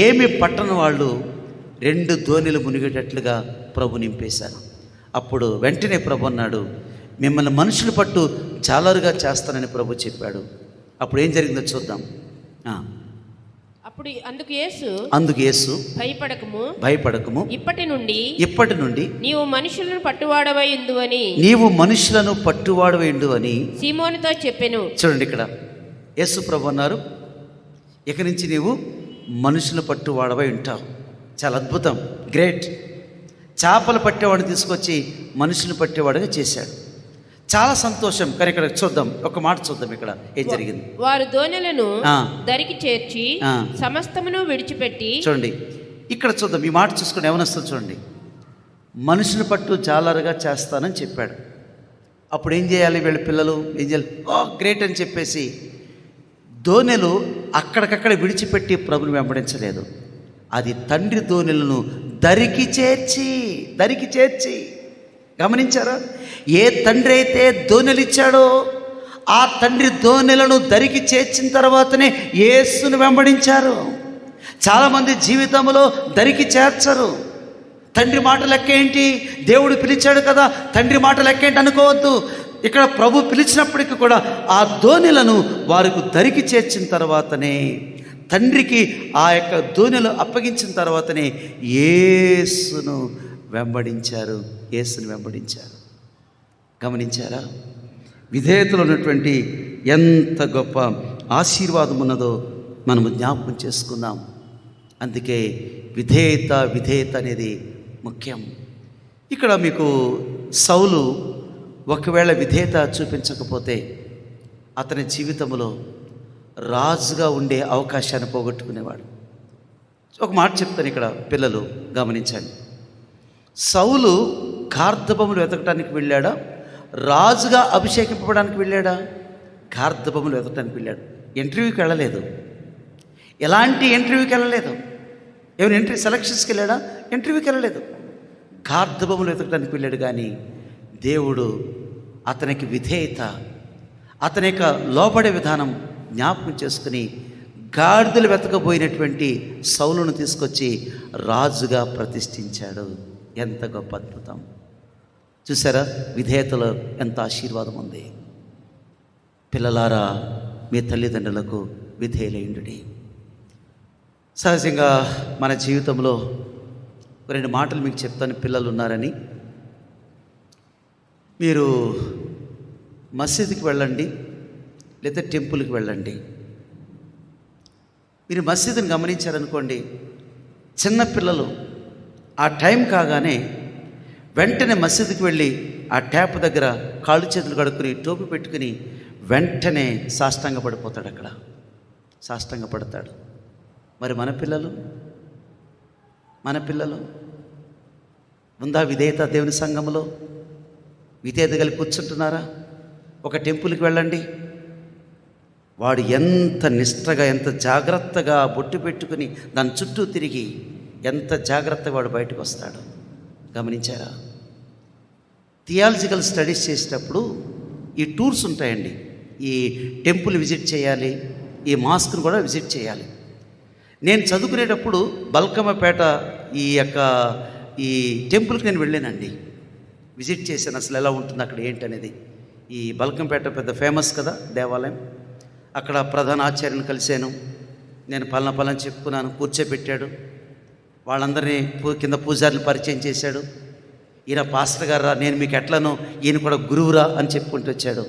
ఏమి పట్టని వాళ్ళు 2 దోణిలు మునిగేటట్లుగా ప్రభు నింపేశారు. అప్పుడు వెంటనే ప్రభు అన్నాడు, మిమ్మల్ని మనుషులు పట్టు జాలరుగా చేస్తానని ప్రభు చెప్పాడు. అప్పుడు ఏం జరిగిందో చూద్దాం. అందుకు యేసు భయపడకము, ఇప్పటి నుండి నీవు మనుషులను పట్టువాడవై ఉండువని సీమోనుతో చెప్పెను. చూడండి, ఇక్కడ యేసు ప్రభు అన్నారు, ఇక నుంచి నీవు మనుషులు పట్టువాడవై ఉంటావు. చాలా అద్భుతం, గ్రేట్. చేపలు పట్టేవాడిని తీసుకొచ్చి మనుషులు పట్టేవాడిగా చేశాడు. చాలా సంతోషం. కానీ ఇక్కడ చూద్దాం, ఒక మాట చూద్దాం ఇక్కడ ఏం జరిగింది. వారు దోణెలను దరికి చేర్చి సమస్తమును విడిచిపెట్టి, చూడండి ఇక్కడ చూద్దాం, ఈ మాట చూసుకుని ఏమనొస్తుంది చూడండి. మనుషులు పట్టు జాలరుగా చేస్తానని చెప్పాడు. అప్పుడు ఏం చేయాలి వీళ్ళ పిల్లలు? ఏం చేయాలి? గ్రేట్ అని చెప్పేసి దోణెలు అక్కడికక్కడ విడిచిపెట్టి ప్రభుని వెంబడించలేదు. అది తండ్రి దోణెలను దరికి చేర్చి గమనించారా? ఏ తండ్రి అయితే దోణెలు ఇచ్చాడో ఆ తండ్రి దోణెలను దరికి చేర్చిన తర్వాతనే యేసును వెంబడించారు. చాలామంది జీవితంలో దరికి చేర్చరు. తండ్రి మాట లెక్క ఏంటి? దేవుడు పిలిచాడు కదా, తండ్రి మాట లెక్క ఏంటి అనుకోవద్దు. ఇక్కడ ప్రభు పిలిచినప్పటికీ కూడా ఆ దోణెలను వారికి దరికి చేర్చిన తర్వాతనే, తండ్రికి ఆ యొక్క దోణెలు అప్పగించిన తర్వాతనే యేసును వెంబడించారు. గమనించారా? విధేయతలో ఉన్నటువంటి ఎంత గొప్ప ఆశీర్వాదం ఉన్నదో మనము జ్ఞాపకం చేసుకుందాం. అందుకే విధేయత అనేది ముఖ్యం. ఇక్కడ మీకు సౌలు ఒకవేళ విధేయత చూపించకపోతే అతని జీవితంలో రాజుగా ఉండే అవకాశాన్ని పోగొట్టుకునేవాడు. ఒక మాట చెప్తాను ఇక్కడ, పిల్లలు గమనించండి. సౌలు గార్ధబములు వెతకడానికి వెళ్ళాడా, రాజుగా అభిషేకింపబడానికి వెళ్ళాడా? గార్ధబములు వెతకడానికి వెళ్ళాడు. ఇంటర్వ్యూకి వెళ్ళలేదు. ఎలాంటి ఇంటర్వ్యూకి వెళ్ళలేదు. ఏమైనా సెలక్షన్స్కి వెళ్ళాడా? ఇంటర్వ్యూకి వెళ్ళలేదు. గార్ధబములు వెతకడానికి వెళ్ళాడు. కానీ దేవుడు అతనికి విధేయత, అతని యొక్క లోబడే విధానం జ్ఞాపకం చేసుకుని గాడిదలు వెతకబోయినటువంటి సౌలును తీసుకొచ్చి రాజుగా ప్రతిష్ఠించాడు. ఎంత గొప్ప అద్భుతం చూసారా? విధేయతలో ఎంత ఆశీర్వాదం ఉంది. పిల్లలారా, మీ తల్లిదండ్రులకు విధేయులైండుడి. సహజంగా మన జీవితంలో 2 మాటలు మీకు చెప్తాను. పిల్లలు ఉన్నారని, మీరు మసీదుకి వెళ్ళండి లేదా టెంపుల్కి వెళ్ళండి. మీరు మసీదుని గమనించారనుకోండి, చిన్న పిల్లలు ఆ టైం కాగానే వెంటనే మసీదుకి వెళ్ళి ఆ ట్యాప్ దగ్గర కాళ్ళు చేతులు కడుక్కుని టోపీ పెట్టుకుని వెంటనే సాష్టాంగ పడిపోతాడు. అక్కడ సాష్టాంగ పడతాడు. మరి మన పిల్లలు ఉందా విధేయత? దేవుని సంఘంలో విధేయత కలిగి కూర్చుంటున్నారా? ఒక టెంపుల్కి వెళ్ళండి, వాడు ఎంత నిష్ఠగా, ఎంత జాగ్రత్తగా బొట్టు పెట్టుకుని దాని చుట్టూ తిరిగి ఎంత జాగ్రత్తగా వాడు బయటకు వస్తాడు. గమనించారా? థియాలజికల్ స్టడీస్ చేసేటప్పుడు ఈ టూర్స్ ఉంటాయండి. ఈ టెంపుల్ విజిట్ చేయాలి, ఈ మాస్క్ను కూడా విజిట్ చేయాలి. నేను చదువుకునేటప్పుడు బల్కమ్మపేట ఈ టెంపుల్కి నేను వెళ్ళానండి, విజిట్ చేశాను. అసలు ఎలా ఉంటుంది అక్కడ ఏంటి అనేది. ఈ బల్కంపేట పెద్ద ఫేమస్ కదా దేవాలయం. అక్కడ ప్రధాన ఆచార్యులను కలిశాను. నేను పలానా చెప్పుకున్నాను. కూర్చోబెట్టాడు. వాళ్ళందరినీ కింద పూజారిని పరిచయం చేశాడు. ఈయన పాస్టర్ గారా, నేను మీకు ఎట్లనో, ఈయన కూడా గురువురా అని చెప్పుకుంటూ వచ్చాడు.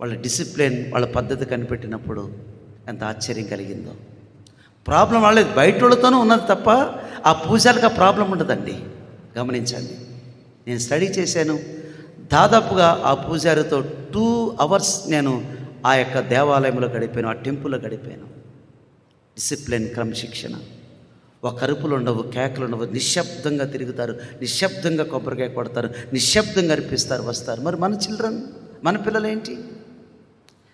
వాళ్ళ డిసిప్లిన్, వాళ్ళ పద్ధతి కనిపెట్టినప్పుడు ఎంత ఆశ్చర్యం కలిగిందో. ప్రాబ్లం వాళ్ళది బయట వాళ్ళతోనూ ఉన్నది తప్ప ఆ పూజారికి ఆ ప్రాబ్లం ఉండదండి. గమనించండి. నేను స్టడీ చేశాను. దాదాపుగా ఆ పూజారితో 2 hours నేను ఆ యొక్క దేవాలయంలో గడిపాను, ఆ టెంపుల్లో గడిపాను. డిసిప్లిన్, క్రమశిక్షణ. ఒక అరుపులు ఉండవు, కేకలు ఉండవు. నిశ్శబ్దంగా తిరుగుతారు, నిశ్శబ్దంగా కొబ్బరికాయ కొడతారు, నిశ్శబ్దంగా అర్పిస్తారు, వస్తారు. మరి మన చిల్డ్రన్, మన పిల్లలు ఏంటి?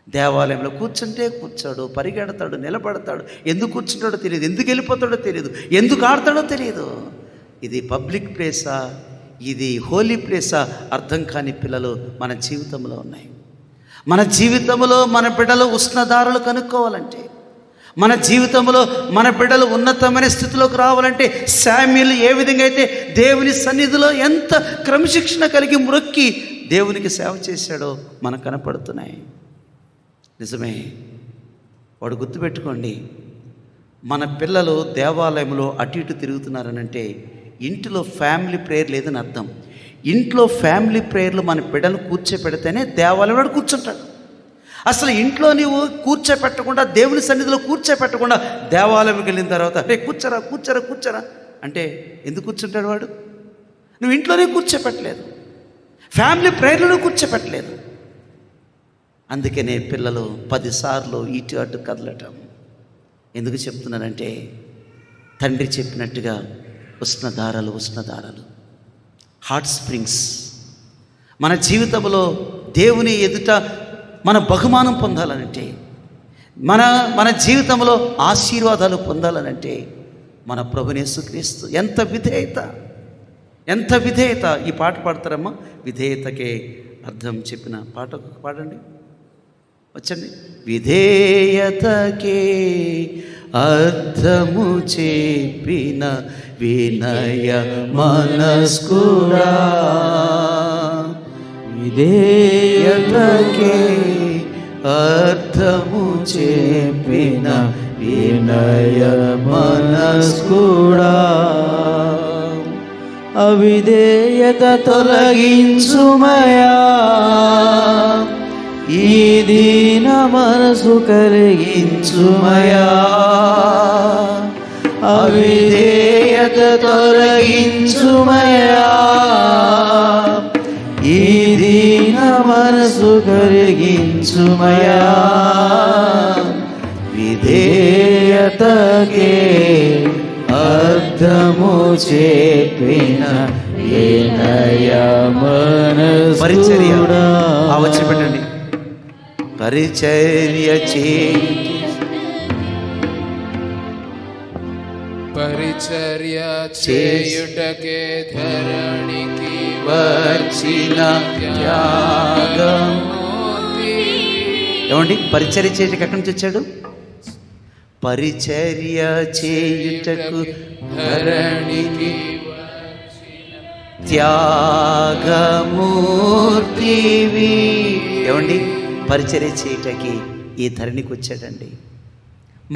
దేవాలయంలో కూర్చుంటే కూర్చోడు, పరిగెడతాడు, నిలబడతాడు. ఎందుకు కూర్చుంటాడో తెలియదు, ఎందుకు వెళ్ళిపోతాడో తెలియదు, ఎందుకు ఆడతాడో తెలియదు. ఇది పబ్లిక్ ప్లేసా, ఇది హోలీ ప్లేసా అర్థం కాని పిల్లలు మన జీవితంలో ఉన్నాయి. మన జీవితంలో మన బిడ్డలు ఉష్ణధారలు కనుక్కోవాలంటే, మన జీవితంలో మన బిడ్డలు ఉన్నతమైన స్థితిలోకి రావాలంటే, శామ్యూల్ ఏ విధంగా అయితే దేవుని సన్నిధిలో ఎంత క్రమశిక్షణ కలిగి మ్రొక్కి దేవునికి సేవ చేశాడో మనకు కనపడుతున్నాయి. నిజమే. వాడు గుర్తుపెట్టుకోండి, మన పిల్లలు దేవాలయంలో అటు ఇటు తిరుగుతున్నారనంటే ఇంటిలో ఫ్యామిలీ ప్రేయర్ లేదని అర్థం. ఇంట్లో ఫ్యామిలీ ప్రేయర్లు మన బిడ్డలు కూర్చోపెడితేనే దేవాలయంలో కూర్చుంటాడు. అసలు ఇంట్లో నీవు కూర్చోపెట్టకుండా, దేవుని సన్నిధిలో కూర్చోపెట్టకుండా దేవాలయంకి వెళ్ళిన తర్వాత రే కూర్చోరా కూర్చోరా కూర్చోరా అంటే ఎందుకు కూర్చుంటాడు వాడు? నువ్వు ఇంట్లోనే కూర్చోపెట్టలేదు, ఫ్యామిలీ ప్రేయర్లను కూర్చోపెట్టలేదు. అందుకనే పిల్లలు 10 సార్లు ఇటు అటు కదలటం. ఎందుకు చెప్తున్నానంటే, తండ్రి చెప్పినట్టుగా ఉష్ణధారలు హాట్ స్ప్రింగ్స్ మన జీవితంలో దేవుని ఎదుట మన బహుమానం పొందాలనంటే, మన జీవితంలో ఆశీర్వాదాలు పొందాలనంటే మన ప్రభువైన యేసుక్రీస్తు ఎంత విధేయత. ఈ పాట పాడతారమ్మా? విధేయతకే అర్థం చెప్పిన పాట పాడండి, వచ్చండి. విధేయతకే అర్థము చెప్పిన వినయ మనస్కుడా, విధేయతకే అర్థము చెప్పిన వినయ మనస్కుడా, అవిధేయత తొలగించుమయా, ఈ దీన మనసు కలిగించుమయా, అవిధేయత తొలగించుమయా, ఈ దీన మనసు కలిగించుమయా. ఘనతకే అర్థము చెప్పిన పరిచర్య వచ్చి పెట్టండి. పరిచర్య పరిచర్య చేయుటకే ధరణికి వచ్చిన త్యాగం. ఏమండి పరిచర్య చేయటకు ఎక్కడి నుంచి వచ్చాడు? పరిచర్య చేయుటకు ధరణికి త్యాగమూర్తివి. ఏమండి పరిచర్య చేయటానికి ఈ ధరణికి వచ్చాడండి.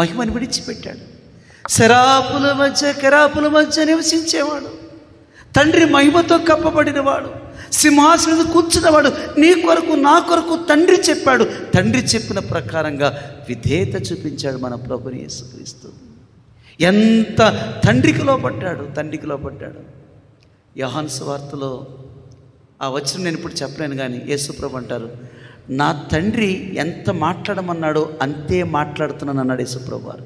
మహిమను విడిచిపెట్టాడు. శరాపుల మధ్య కెరాపుల మధ్య నివసించేవాడు, తండ్రి మహిమతో కప్పబడినవాడు, సింహాసనం కూర్చున్నవాడు. నీ కొరకు నా కొరకు తండ్రి చెప్పాడు. తండ్రి చెప్పిన ప్రకారంగా విధేయత చూపించాడు మన ప్రభుని యేసుక్రీస్తు. ఎంత తండ్రికి లోపడ్డాడు. యోహాను సువార్తలో ఆ వచనం నేను ఇప్పుడు చెప్పలేను, కానీ యేసు ప్రభు అంటారు, నా తండ్రి ఎంత మాట్లాడమన్నాడో అంతే మాట్లాడుతున్నాను అన్నాడు యేసు ప్రభు వారు.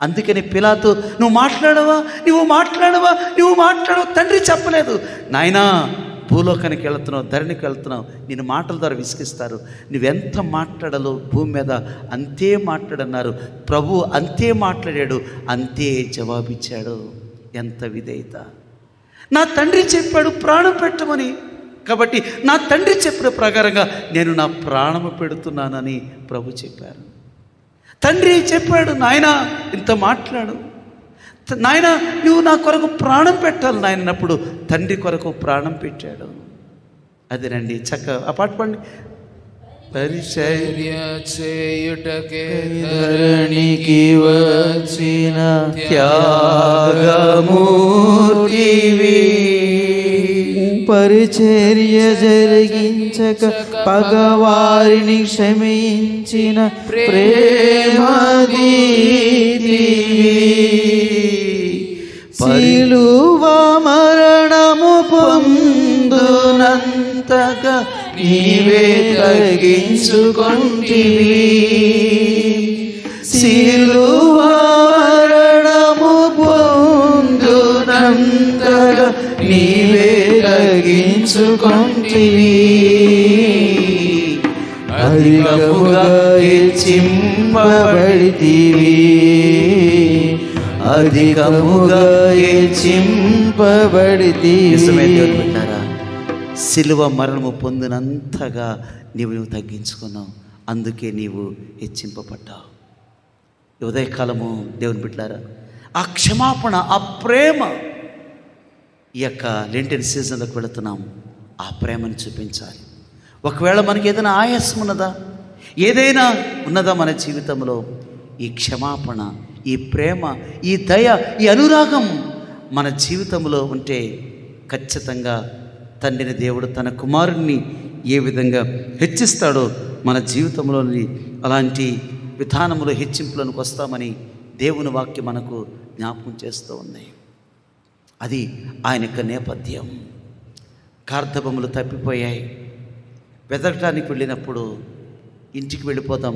అందుకని పిలాతు నువ్వు మాట్లాడవా తండ్రి చెప్పలేదు. నాయనా భూలోకానికి వెళ్తున్నావు, ధరణికి వెళ్తున్నావు, నేను మాటల ద్వారా విసిగిస్తారు, నువ్వెంత మాట్లాడాలో భూమి మీద అంతే మాట్లాడన్నారు. ప్రభు అంతే మాట్లాడాడు, అంతే జవాబిచ్చాడు. ఎంత విధేయత! నా తండ్రి చెప్పాడు ప్రాణం పెట్టమని, కాబట్టి నా తండ్రి చెప్పిన ప్రకారంగా నేను నా ప్రాణము పెడుతున్నానని ప్రభు చెప్పారు. తండ్రి చెప్పాడు, నాయనా ఇంత మాట్లాడు, నాయన నువ్వు నా కొరకు ప్రాణం పెట్టాలి నాయనప్పుడు తండ్రి కొరకు ప్రాణం పెట్టాడు. అదేనండి చక్కగా ఆ పాట పాడండి. పరిచర్య చేయుటకే ధరణికి వచ్చిన త్యాగమూర్తివి, పరిచర్య జరిగించక పగవారిని క్షమించిన ప్రేమదీతివి, శిలువ మరణము పొందునంతగా నీవే తగ్గించుకొంటివి, శిలువ మరణము పొందునంతగా నీవే తగ్గించుకొంటివి, అధికముగా హెచ్చింపబడితివి, అధికముగా హెచ్చింపబడితివి. సిలువ మరణము పొందినంతగా నువ్వు తగ్గించుకున్నావు, అందుకే నీవు హెచ్చింపబడ్డావు. ఉదయకాలము దేవుని బిడ్డలారా, ఆ క్షమాపణ, ఆ ప్రేమ, ఈ యొక్క లెంటెన్ సీజన్లోకి వెళుతున్నాం, ఆ ప్రేమను చూపించాలి. ఒకవేళ మనకి ఏదైనా ఆయాసం ఉన్నదా, ఏదైనా ఉన్నదా మన జీవితంలో, ఈ క్షమాపణ, ఈ ప్రేమ, ఈ దయ, ఈ అనురాగం మన జీవితంలో ఉంటే ఖచ్చితంగా తండ్రిని దేవుడు తన కుమారుణ్ణి ఏ విధంగా హెచ్చిస్తాడో మన జీవితంలోని అలాంటి విధానములో హెచ్చింపులకు వస్తామని దేవుని వాక్యం మనకు జ్ఞాపకం చేస్తూ ఉంది. అది ఆయన యొక్క నేపథ్యం. గార్ధబములు తప్పిపోయాయి, వెతకటానికి వెళ్ళినప్పుడు ఇంటికి వెళ్ళిపోదాం,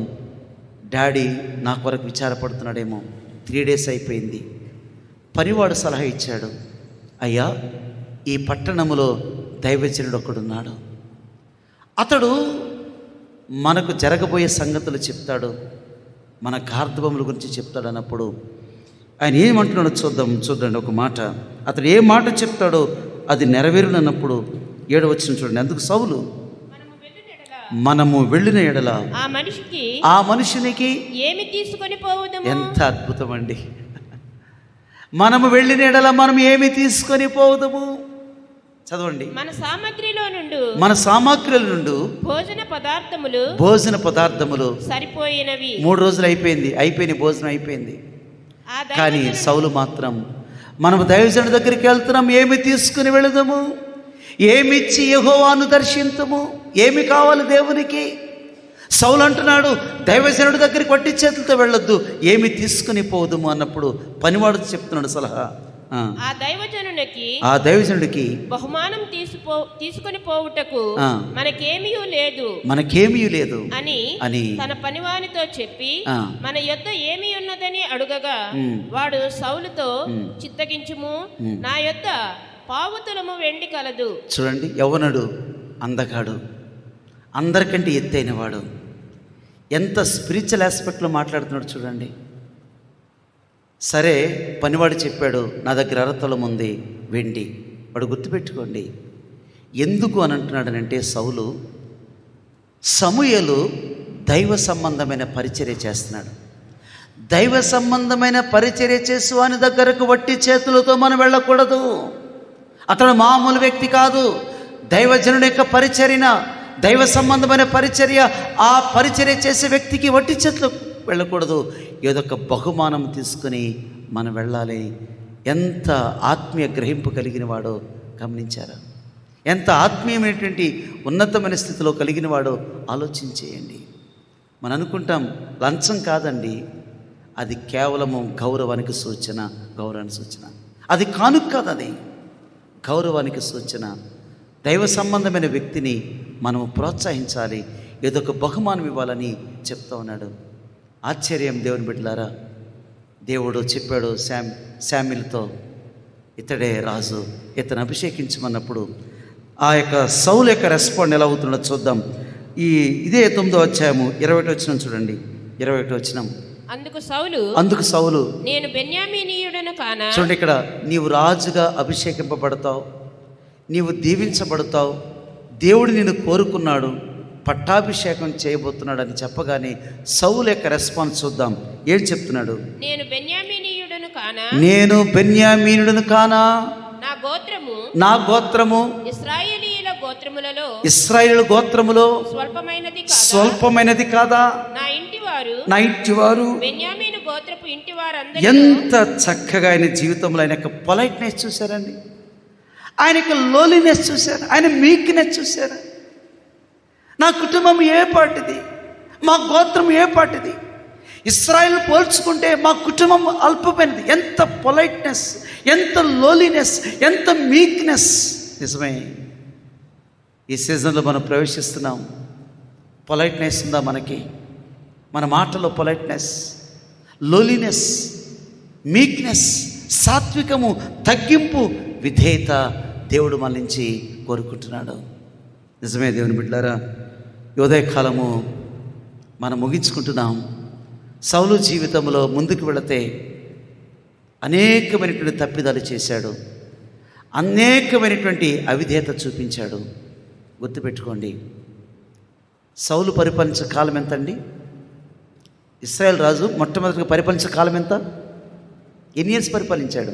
డాడీ నా కొరకు విచారపడుతున్నాడేమో, 3 days అయిపోయింది. పనివాడు సలహా ఇచ్చాడు, అయ్యా ఈ పట్టణములో దైవజనుడు ఒకడున్నాడు, అతడు మనకు జరగబోయే సంగతులు చెప్తాడు, మన గార్ధబముల గురించి చెప్తాడు అన్నప్పుడు ఆయన ఏమంటున్నాడో చూడండి ఒక మాట. అతడు ఏ మాట చెప్తాడో అది నెరవేరునన్నప్పుడు 7వ వచనం చూడండి. అందుకు సౌలు మనము వెళ్ళిన ఎడల ఆ మనిషినికి ఏమి తీసుకొని పోవుదము. ఎంత అద్భుతం అండి! మనము వెళ్ళిన ఎడల మనం ఏమి తీసుకొని పోవుదము. చదవండి. మన సామగ్రిలో నుండి భోజన పదార్థములు సరిపోయినవి. 3 రోజులు అయిపోయింది భోజనం అయిపోయింది. కానీ సౌలు మాత్రం మనము దైవజనుడి దగ్గరికి వెళ్తున్నాం, ఏమి తీసుకుని వెళదాము, ఏమిచ్చి యెహోవాను దర్శించము, ఏమి కావాలి దేవునికి. సౌలు అంటున్నాడు, దైవజనుడి దగ్గరికి వట్టి చేతులతో వెళ్ళొద్దు, ఏమి తీసుకుని పోదుము అన్నప్పుడు పనివాడు చెప్తున్నాడు సలహా, ఆ. ఆ దైవజనునికి ఆ దైవజనుడికి బహుమానం తీసుకొని పోవుటకు ఆ. మనకేమీ లేదు మనకేమీ లేదు అని తన పనివానితో చెప్పి ఆ. మన యొద్ద ఏమీ ఉన్నదని అడుగగా వాడు సౌలుతో చిత్తగించుము, నా యొద్ద పావుతులము వెండి కలదు. చూడండి, యవ్వనుడు, అందగాడు, అందరికంటే ఎత్తైన వాడు, ఎంత స్పిరిచువల్ ఆస్పెక్ట్లో మాట్లాడుతున్నాడు చూడండి. సరే, పనివాడు చెప్పాడు, నా దగ్గర అరతలం ఉంది వెండి. వాడు గుర్తుపెట్టుకోండి, ఎందుకు అని అంటున్నాడనంటే, సౌలు సమూయేలు దైవ సంబంధమైన పరిచర్య చేస్తున్నాడు. దైవ సంబంధమైన పరిచర్య చేసి వాని దగ్గరకు వట్టి చేతులతో మనం వెళ్ళకూడదు. అతడు మామూలు వ్యక్తి కాదు. దైవజనుడి యొక్క పరిచర్య, దైవ సంబంధమైన పరిచర్య, ఆ పరిచర్య చేసే వ్యక్తికి వట్టి చేతులు వెళ్ళకూడదు. ఏదో ఒక బహుమానం తీసుకుని మనం వెళ్ళాలి. ఎంత ఆత్మీయ గ్రహింపు కలిగిన వాడో గమనించారా? ఎంత ఆత్మీయమైనటువంటి ఉన్నతమైన స్థితిలో కలిగిన వాడో ఆలోచించేయండి. మనం అనుకుంటాం లంచం కాదండి, అది కేవలము గౌరవానికి సూచన, గౌరవానికి సూచన. అది కానుక కాదు, అది గౌరవానికి సూచన. దైవ సంబంధమైన వ్యక్తిని మనము ప్రోత్సహించాలి, ఏదో ఒక బహుమానం ఇవ్వాలని చెప్తా ఉన్నాడు. ఆశ్చర్యం దేవుని బిడ్డలారా. దేవుడు చెప్పాడు శామ్యుల్తో, ఇతడే రాజు, ఇతను అభిషేకించమన్నప్పుడు ఆ యొక్క సౌలు యొక్క రెస్పాండ్ ఎలా అవుతుందో చూద్దాం. ఇదే 9వ అధ్యాయము 21వ వచనం చూడండి. 21వ వచనం. అందుకు సౌలు నేను బెన్యామీనీయుడను కానా. చూడండి, ఇక్కడ నీవు రాజుగా అభిషేకింపబడతావు, నీవు దీవించబడతావు, దేవుడు నిన్ను కోరుకున్నాడు, పట్టాభిషేకం చేయబోతున్నాడు అని చెప్పగానే సౌలు యొక్క రెస్పాన్స్ చూద్దాం. ఏం చెప్తున్నాడు? నేను బెన్యామీనీయుడను బెన్యామీనుడను కానా, నా గోత్రము ఇశ్రాయేలు గోత్రములో స్వల్పమైనది కాదా. నా ఇంటివారు బెన్యామీను గోత్రపు ఇంటివారందరూ. ఎంత చక్కగా ఆయన జీవితంలో ఆయన యొక్క పొలైట్నెస్ చూశారండి, ఆయన యొక్క లోలీనెస్ చూశారు, ఆయన మీక్నెస్ చూశారు. నా కుటుంబం ఏ పాటిది, మా గోత్రం ఏ పాటిది, ఇశ్రాయేలు పోల్చుకుంటే మా కుటుంబం అల్పమైనది. ఎంత పొలైట్నెస్, ఎంత లోలీనెస్, ఎంత మీక్నెస్. నిజమే, ఈ సీజన్లో మనం ప్రవేశిస్తున్నాం. పొలైట్నెస్ ఉందా మనకి? మన మాటలో పొలైట్నెస్, లోలీనెస్, మీక్నెస్, సాత్వికము, తగ్గింపు, విధేయత దేవుడు మన నుంచి కోరుకుంటున్నాడు. నిజమే దేవుని బిడ్డలారా, ఉదయకాలము మనం ముగించుకుంటున్నాం. సౌలు జీవితంలో ముందుకు వెళితే అనేకమైనటువంటి తప్పిదాలు చేశాడు, అనేకమైనటువంటి అవిధేయత చూపించాడు. గుర్తుపెట్టుకోండి, సౌలు పరిపాలించే కాలం ఎంత అండి? ఇశ్రాయేల్ రాజు మొట్టమొదటిగా పరిపాలించే కాలం ఎంత? ఎన్ని ఇయర్స్ పరిపాలించాడు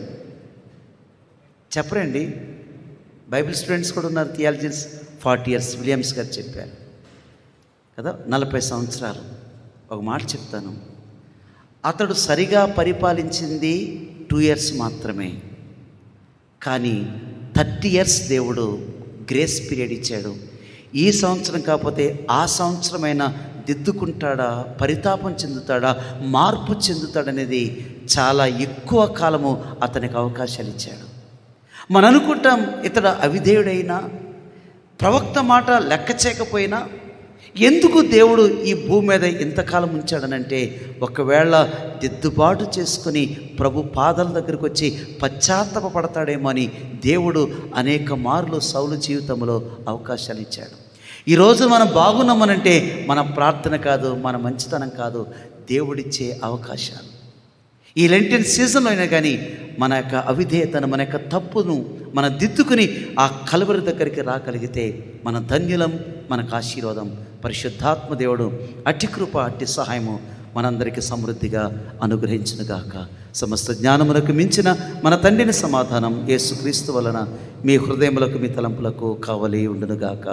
చెప్పరండి? బైబిల్ స్టూడెంట్స్ కూడా ఉన్నారు, థియాలజిన్స్. 40 years విలియమ్స్ గారు చెప్పారు కదా, 40 సంవత్సరాలు. ఒక మాట చెప్తాను, అతడు సరిగా పరిపాలించింది 2 years మాత్రమే, కానీ 30 years దేవుడు గ్రేస్ పీరియడ్ ఇచ్చాడు. ఈ సంవత్సరం కాకపోతే ఆ సంవత్సరమైనా దిద్దుకుంటాడా, పరితాపం చెందుతాడా, మార్పు చెందుతాడనేది చాలా ఎక్కువ కాలము అతనికి అవకాశాలు ఇచ్చాడు. మనం అనుకుంటాం ఇతడు అవిధేయుడైనా, ప్రవక్త మాట లెక్క చేయకపోయినా ఎందుకు దేవుడు ఈ భూమి మీద ఇంతకాలం ఉంచాడనంటే, ఒకవేళ దిద్దుబాటు చేసుకుని ప్రభు పాదాల దగ్గరికి వచ్చి పశ్చాత్తాపపడతాడేమో అని దేవుడు అనేక మార్లు సౌలు జీవితంలో అవకాశాలు ఇచ్చాడు. ఈరోజు మనం బాగున్నామనంటే మన ప్రార్థన కాదు, మన మంచితనం కాదు, దేవుడిచ్చే అవకాశాలు. ఈ లెంటెన్ సీజన్లో అయినా కానీ మన యొక్క అవిధేయతను, మన యొక్క తప్పును మనం దిద్దుకుని ఆ కలువరి దగ్గరికి రాగలిగితే మన ధన్యులం, మనకు ఆశీర్వాదం. పరిశుద్ధాత్మ దేవుడు అట్టి కృప, అట్టి సహాయము మనందరికీ సమృద్ధిగా అనుగ్రహించునుగాక. సమస్త జ్ఞానములకు మించిన మన తండ్రిని సమాధానం యేసుక్రీస్తు వలన మీ హృదయములకు, మీ తలంపులకు కావలి ఉండునుగాక.